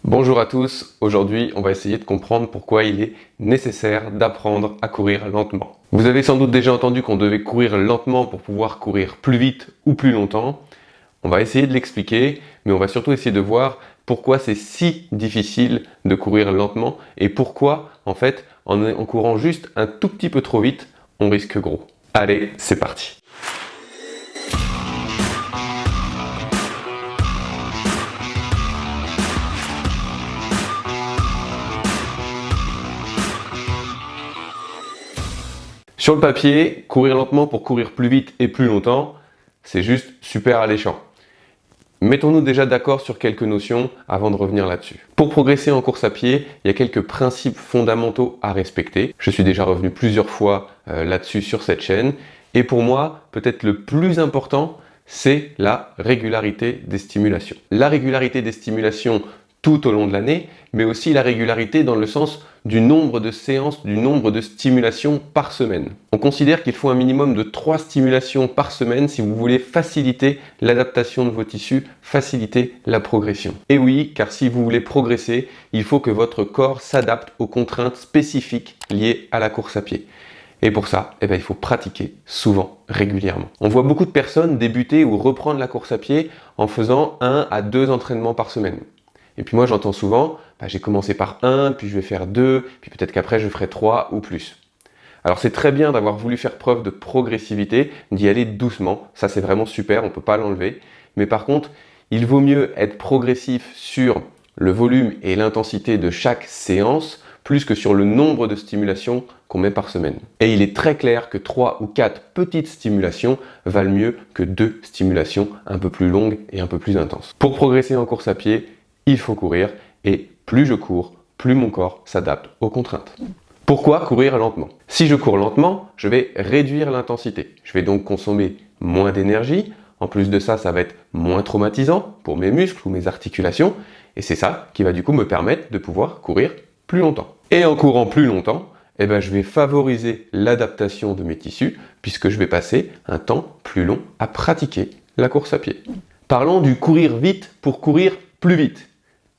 Bonjour à tous, aujourd'hui on va essayer de comprendre pourquoi il est nécessaire d'apprendre à courir lentement. Vous avez sans doute déjà entendu qu'on devait courir lentement pour pouvoir courir plus vite ou plus longtemps. On va essayer de l'expliquer, mais on va surtout essayer de voir pourquoi c'est si difficile de courir lentement et pourquoi en fait en courant juste un tout petit peu trop vite, on risque gros. Allez, c'est parti! Sur le papier, courir lentement pour courir plus vite et plus longtemps, c'est juste super alléchant. Mettons-nous déjà d'accord sur quelques notions avant de revenir là-dessus. Pour progresser en course à pied, il y a quelques principes fondamentaux à respecter. Je suis déjà revenu plusieurs fois là-dessus sur cette chaîne. Et pour moi, peut-être le plus important, c'est la régularité des stimulations. La régularité des stimulations tout au long de l'année, mais aussi la régularité dans le sens du nombre de séances, du nombre de stimulations par semaine. On considère qu'il faut un minimum de 3 stimulations par semaine si vous voulez faciliter l'adaptation de vos tissus, faciliter la progression. Et oui, car si vous voulez progresser, il faut que votre corps s'adapte aux contraintes spécifiques liées à la course à pied. Et pour ça, il faut pratiquer souvent, régulièrement. On voit beaucoup de personnes débuter ou reprendre la course à pied en faisant 1 à 2 entraînements par semaine. Et puis moi j'entends souvent, j'ai commencé par 1, puis je vais faire 2, puis peut-être qu'après je ferai 3 ou plus. Alors c'est très bien d'avoir voulu faire preuve de progressivité, d'y aller doucement, ça c'est vraiment super, on ne peut pas l'enlever. Mais par contre, il vaut mieux être progressif sur le volume et l'intensité de chaque séance, plus que sur le nombre de stimulations qu'on met par semaine. Et il est très clair que 3 ou 4 petites stimulations valent mieux que 2 stimulations un peu plus longues et un peu plus intenses. Pour progresser en course à pied, il faut courir et plus je cours, plus mon corps s'adapte aux contraintes. Pourquoi courir lentement? Si je cours lentement, je vais réduire l'intensité. Je vais donc consommer moins d'énergie. En plus de ça, ça va être moins traumatisant pour mes muscles ou mes articulations. Et c'est ça qui va du coup me permettre de pouvoir courir plus longtemps. Et en courant plus longtemps, je vais favoriser l'adaptation de mes tissus puisque je vais passer un temps plus long à pratiquer la course à pied. Parlons du courir vite pour courir plus vite.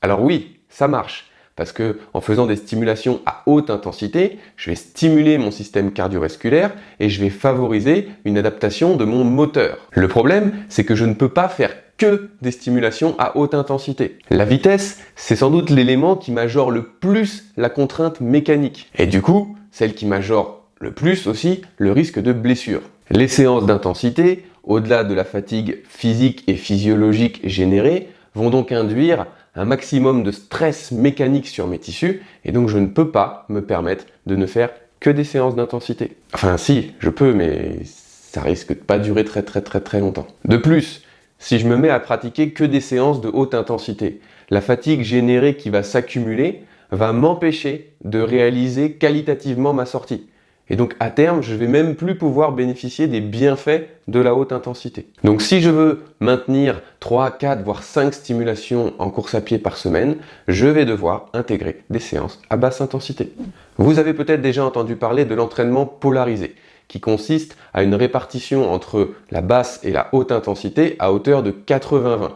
Alors oui, ça marche, parce que en faisant des stimulations à haute intensité, je vais stimuler mon système cardiovasculaire et je vais favoriser une adaptation de mon moteur. Le problème, c'est que je ne peux pas faire que des stimulations à haute intensité. La vitesse, c'est sans doute l'élément qui majore le plus la contrainte mécanique. Et du coup, celle qui majore le plus aussi le risque de blessure. Les séances d'intensité, au-delà de la fatigue physique et physiologique générée, vont donc induire un maximum de stress mécanique sur mes tissus et donc je ne peux pas me permettre de ne faire que des séances d'intensité. Enfin si, je peux, mais ça risque de pas durer très longtemps. De plus, si je me mets à pratiquer que des séances de haute intensité, la fatigue générée qui va s'accumuler va m'empêcher de réaliser qualitativement ma sortie. Et donc à terme, je vais même plus pouvoir bénéficier des bienfaits de la haute intensité. Donc si je veux maintenir 3, 4, voire 5 stimulations en course à pied par semaine, je vais devoir intégrer des séances à basse intensité. Vous avez peut-être déjà entendu parler de l'entraînement polarisé, qui consiste à une répartition entre la basse et la haute intensité à hauteur de 80-20.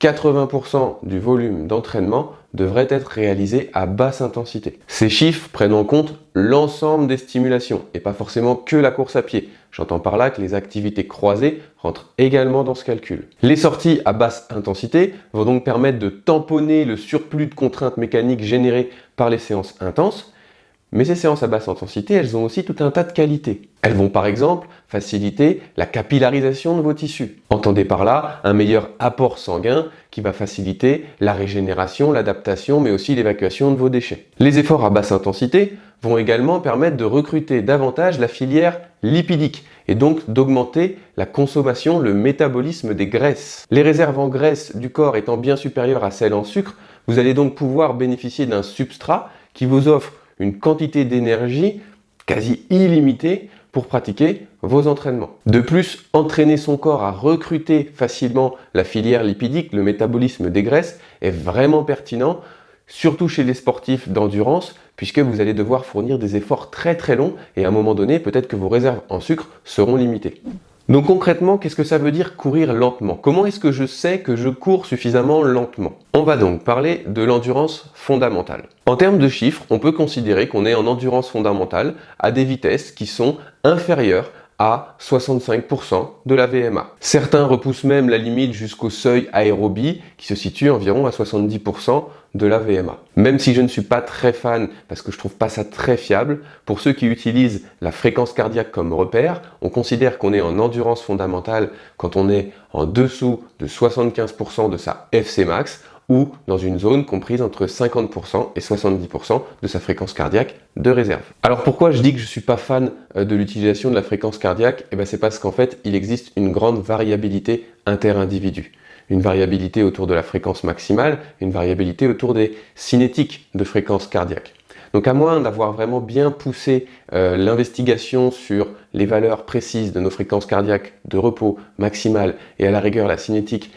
80% du volume d'entraînement devrait être réalisé à basse intensité. Ces chiffres prennent en compte l'ensemble des stimulations et pas forcément que la course à pied. J'entends par là que les activités croisées rentrent également dans ce calcul. Les sorties à basse intensité vont donc permettre de tamponner le surplus de contraintes mécaniques générées par les séances intenses. Mais ces séances à basse intensité, elles ont aussi tout un tas de qualités. Elles vont par exemple faciliter la capillarisation de vos tissus. Entendez par là un meilleur apport sanguin qui va faciliter la régénération, l'adaptation, mais aussi l'évacuation de vos déchets. Les efforts à basse intensité vont également permettre de recruter davantage la filière lipidique et donc d'augmenter la consommation, le métabolisme des graisses. Les réserves en graisse du corps étant bien supérieures à celles en sucre, vous allez donc pouvoir bénéficier d'un substrat qui vous offre une quantité d'énergie quasi illimitée pour pratiquer vos entraînements. De plus, entraîner son corps à recruter facilement la filière lipidique, le métabolisme des graisses, est vraiment pertinent, surtout chez les sportifs d'endurance, puisque vous allez devoir fournir des efforts très longs et à un moment donné, peut-être que vos réserves en sucre seront limitées. Donc concrètement, qu'est-ce que ça veut dire courir lentement? Comment est-ce que je sais que je cours suffisamment lentement? On va donc parler de l'endurance fondamentale. En termes de chiffres, on peut considérer qu'on est en endurance fondamentale à des vitesses qui sont inférieures à 65% de la VMA. Certains repoussent même la limite jusqu'au seuil aérobie qui se situe environ à 70% de la VMA. Même si je ne suis pas très fan parce que je trouve pas ça très fiable, pour ceux qui utilisent la fréquence cardiaque comme repère, on considère qu'on est en endurance fondamentale quand on est en dessous de 75% de sa FC max ou dans une zone comprise entre 50% et 70% de sa fréquence cardiaque de réserve. Alors pourquoi je dis que je ne suis pas fan de l'utilisation de la fréquence cardiaque? C'est parce qu'en fait, il existe une grande variabilité inter-individu. Une variabilité autour de la fréquence maximale et une variabilité autour des cinétiques de fréquence cardiaque. Donc à moins d'avoir vraiment bien poussé l'investigation sur les valeurs précises de nos fréquences cardiaques de repos maximale et à la rigueur la cinétique,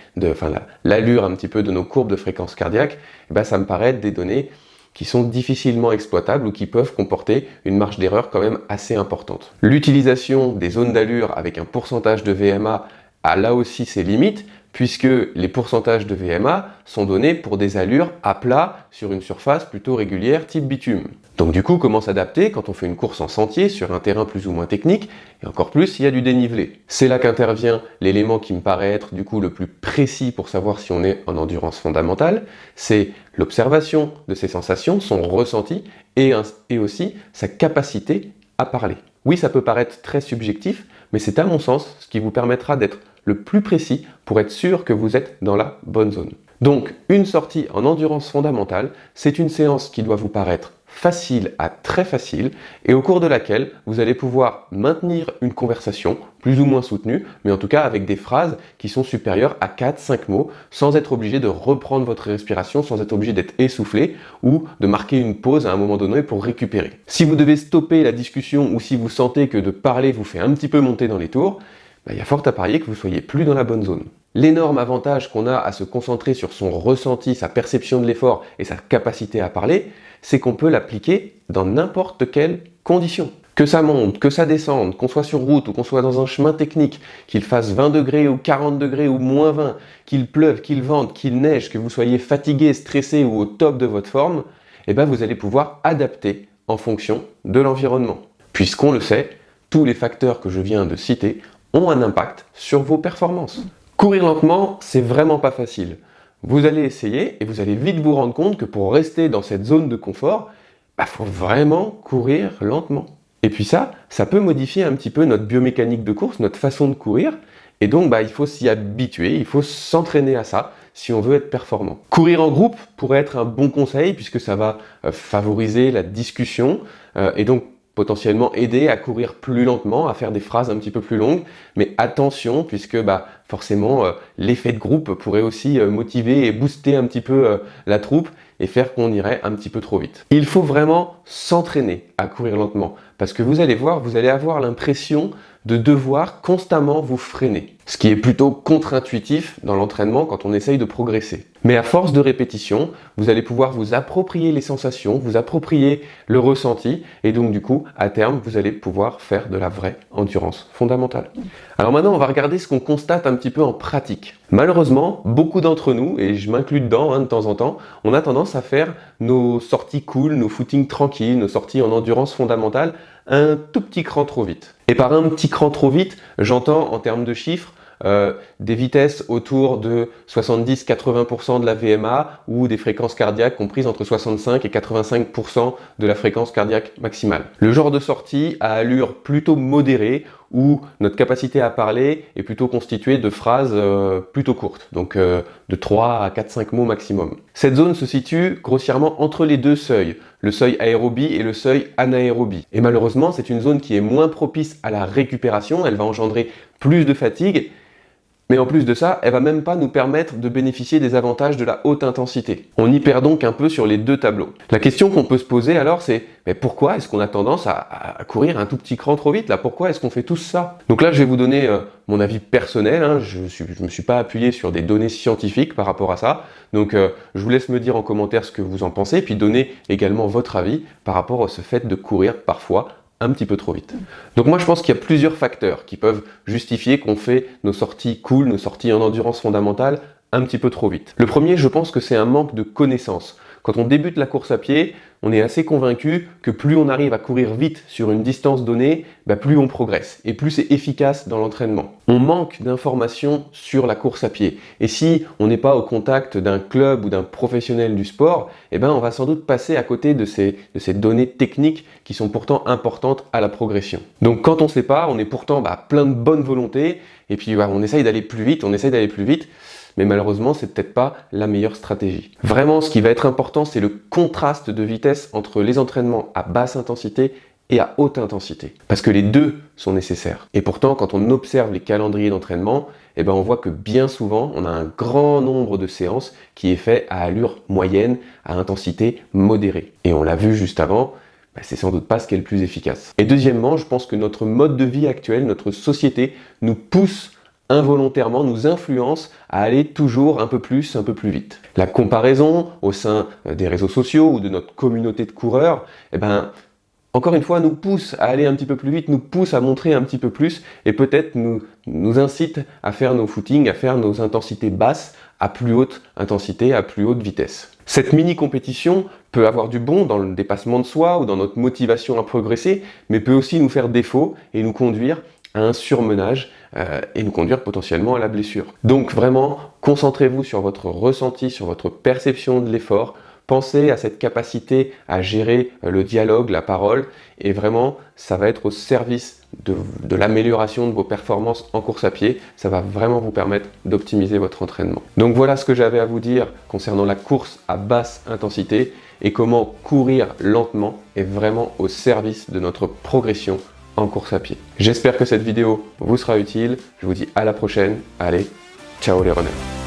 l'allure un petit peu de nos courbes de fréquence cardiaque, ça me paraît être des données qui sont difficilement exploitables ou qui peuvent comporter une marge d'erreur quand même assez importante. L'utilisation des zones d'allure avec un pourcentage de VMA a là aussi ses limites, puisque les pourcentages de VMA sont donnés pour des allures à plat sur une surface plutôt régulière type bitume. Donc du coup, comment s'adapter quand on fait une course en sentier sur un terrain plus ou moins technique, et encore plus s'il y a du dénivelé. C'est là qu'intervient l'élément qui me paraît être du coup le plus précis pour savoir si on est en endurance fondamentale, c'est l'observation de ses sensations, son ressenti, et aussi sa capacité à parler. Oui, ça peut paraître très subjectif, mais c'est à mon sens ce qui vous permettra d'être le plus précis pour être sûr que vous êtes dans la bonne zone. Donc, une sortie en endurance fondamentale, c'est une séance qui doit vous paraître facile à très facile et au cours de laquelle vous allez pouvoir maintenir une conversation plus ou moins soutenue, mais en tout cas avec des phrases qui sont supérieures à 4-5 mots sans être obligé de reprendre votre respiration, sans être obligé d'être essoufflé ou de marquer une pause à un moment donné pour récupérer. Si vous devez stopper la discussion ou si vous sentez que de parler vous fait un petit peu monter dans les tours, il y a fort à parier que vous ne soyez plus dans la bonne zone. L'énorme avantage qu'on a à se concentrer sur son ressenti, sa perception de l'effort et sa capacité à parler, c'est qu'on peut l'appliquer dans n'importe quelle condition. Que ça monte, que ça descende, qu'on soit sur route ou qu'on soit dans un chemin technique, qu'il fasse 20 degrés ou 40 degrés ou moins 20, qu'il pleuve, qu'il vente, qu'il neige, que vous soyez fatigué, stressé ou au top de votre forme, vous allez pouvoir adapter en fonction de l'environnement. Puisqu'on le sait, tous les facteurs que je viens de citer ont un impact sur vos performances. Courir lentement, c'est vraiment pas facile. Vous allez essayer et vous allez vite vous rendre compte que pour rester dans cette zone de confort, faut vraiment courir lentement. Et puis ça peut modifier un petit peu notre biomécanique de course, notre façon de courir. Et donc, il faut s'y habituer, il faut s'entraîner à ça si on veut être performant. Courir en groupe pourrait être un bon conseil puisque ça va favoriser la discussion et donc potentiellement aider à courir plus lentement, à faire des phrases un petit peu plus longues. Mais attention, puisque forcément, l'effet de groupe pourrait aussi motiver et booster un petit peu la troupe et faire qu'on irait un petit peu trop vite. Il faut vraiment s'entraîner à courir lentement, parce que vous allez voir, vous allez avoir l'impression de devoir constamment vous freiner, ce qui est plutôt contre-intuitif dans l'entraînement quand on essaye de progresser. Mais à force de répétition, vous allez pouvoir vous approprier les sensations, vous approprier le ressenti, et donc du coup, à terme, vous allez pouvoir faire de la vraie endurance fondamentale. Alors maintenant, on va regarder ce qu'on constate un petit peu en pratique. Malheureusement, beaucoup d'entre nous, et je m'inclus dedans de temps en temps, on a tendance à faire nos sorties cool, nos footings tranquilles, nos sorties en endurance fondamentale un tout petit cran trop vite. Et par un petit cran trop vite, j'entends en termes de chiffres des vitesses autour de 70-80% de la VMA ou des fréquences cardiaques comprises entre 65 et 85% de la fréquence cardiaque maximale. Le genre de sortie à allure plutôt modérée où notre capacité à parler est plutôt constituée de phrases plutôt courtes, donc de 3 à 4-5 mots maximum. Cette zone se situe grossièrement entre les deux seuils, le seuil aérobie et le seuil anaérobie. Et malheureusement, c'est une zone qui est moins propice à la récupération, elle va engendrer plus de fatigue. Mais en plus de ça, elle va même pas nous permettre de bénéficier des avantages de la haute intensité. On y perd donc un peu sur les deux tableaux. La question qu'on peut se poser alors c'est pourquoi est-ce qu'on a tendance à courir un tout petit cran trop vite là? Pourquoi est-ce qu'on fait tous ça? Donc là je vais vous donner mon avis personnel, je me suis pas appuyé sur des données scientifiques par rapport à ça. Donc je vous laisse me dire en commentaire ce que vous en pensez, puis donner également votre avis par rapport à ce fait de courir parfois un petit peu trop vite. Donc moi je pense qu'il y a plusieurs facteurs qui peuvent justifier qu'on fait nos sorties cool, nos sorties en endurance fondamentale un petit peu trop vite. Le premier, je pense que c'est un manque de connaissances. Quand on débute la course à pied, on est assez convaincu que plus on arrive à courir vite sur une distance donnée, plus on progresse et plus c'est efficace dans l'entraînement. On manque d'informations sur la course à pied. Et si on n'est pas au contact d'un club ou d'un professionnel du sport, on va sans doute passer à côté de ces données techniques qui sont pourtant importantes à la progression. Donc quand on ne sait pas, on est pourtant plein de bonne volonté et puis on essaye d'aller plus vite, mais malheureusement, c'est peut-être pas la meilleure stratégie. Vraiment, ce qui va être important, c'est le contraste de vitesse entre les entraînements à basse intensité et à haute intensité. Parce que les deux sont nécessaires. Et pourtant, quand on observe les calendriers d'entraînement, on voit que bien souvent, on a un grand nombre de séances qui est fait à allure moyenne, à intensité modérée. Et on l'a vu juste avant, c'est sans doute pas ce qui est le plus efficace. Et deuxièmement, je pense que notre mode de vie actuel, notre société, nous pousse involontairement, nous influence à aller toujours un peu plus vite. La comparaison au sein des réseaux sociaux ou de notre communauté de coureurs, encore une fois, nous pousse à aller un petit peu plus vite, nous pousse à montrer un petit peu plus et peut-être nous incite à faire nos footings, à faire nos intensités basses à plus haute intensité, à plus haute vitesse. Cette mini-compétition peut avoir du bon dans le dépassement de soi ou dans notre motivation à progresser, mais peut aussi nous faire défaut et nous conduire à un surmenage et nous conduire potentiellement à la blessure. Donc vraiment, concentrez-vous sur votre ressenti, sur votre perception de l'effort. Pensez à cette capacité à gérer le dialogue, la parole, et vraiment, ça va être au service de l'amélioration de vos performances en course à pied. Ça va vraiment vous permettre d'optimiser votre entraînement. Donc voilà ce que j'avais à vous dire concernant la course à basse intensité et comment courir lentement est vraiment au service de notre progression en course à pied. J'espère que cette vidéo vous sera utile. Je vous dis à la prochaine. Allez, ciao les runners.